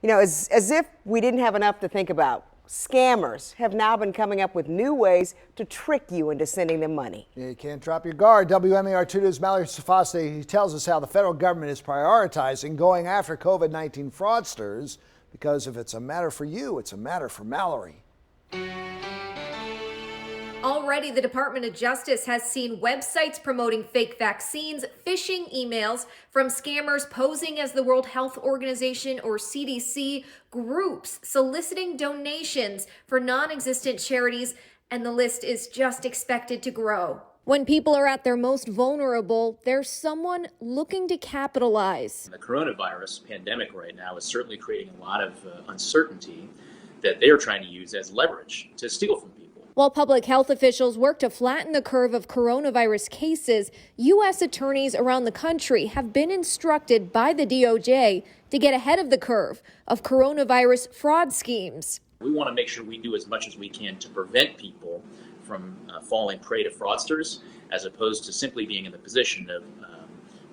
You know, as if we didn't have enough to think about, scammers have now been coming up with new ways to trick you into sending them money. Yeah, you can't drop your guard. WMAR 2 News' Mallory Safaste tells us how the federal government is prioritizing going after COVID-19 fraudsters, because if it's a matter for you, it's a matter for Mallory. Already, the Department of Justice has seen websites promoting fake vaccines, phishing emails from scammers posing as the World Health Organization or CDC, groups soliciting donations for non-existent charities, and the list is just expected to grow. When people are at their most vulnerable, there's someone looking to capitalize. The coronavirus pandemic right now is certainly creating a lot of uncertainty that they're trying to use as leverage to steal from people. While public health officials work to flatten the curve of coronavirus cases, U.S. attorneys around the country have been instructed by the DOJ to get ahead of the curve of coronavirus fraud schemes. We want to make sure we do as much as we can to prevent people from falling prey to fraudsters, as opposed to simply being in the position of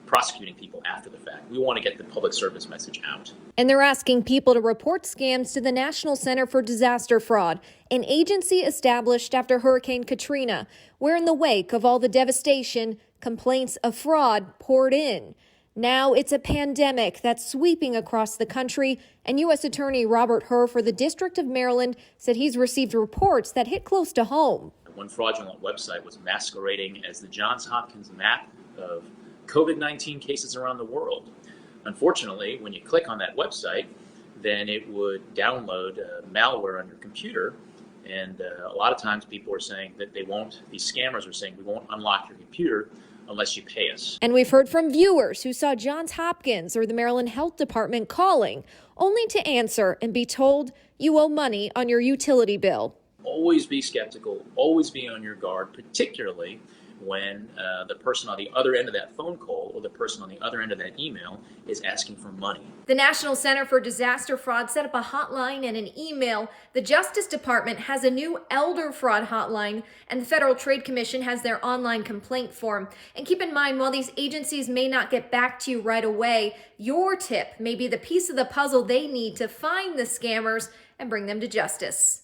prosecuting people after the fact. We want to get the public service message out. And they're asking people to report scams to the National Center for Disaster Fraud, an agency established after Hurricane Katrina, where in the wake of all the devastation, complaints of fraud poured in. Now it's a pandemic that's sweeping across the country, and U.S. Attorney Robert Hur for the District of Maryland said he's received reports that hit close to home. One fraudulent website was masquerading as the Johns Hopkins map of COVID-19 cases around the world. Unfortunately, when you click on that website, then it would download malware on your computer. And a lot of times people are saying that these scammers are saying, we won't unlock your computer unless you pay us. And we've heard from viewers who saw Johns Hopkins or the Maryland Health Department calling, only to answer and be told you owe money on your utility bill. Always be skeptical, always be on your guard, particularly when the person on the other end of that phone call or the person on the other end of that email is asking for money. The National Center for Disaster Fraud set up a hotline and an email. The Justice Department has a new elder fraud hotline, and the Federal Trade Commission has their online complaint form. And keep in mind, while these agencies may not get back to you right away, your tip may be the piece of the puzzle they need to find the scammers and bring them to justice.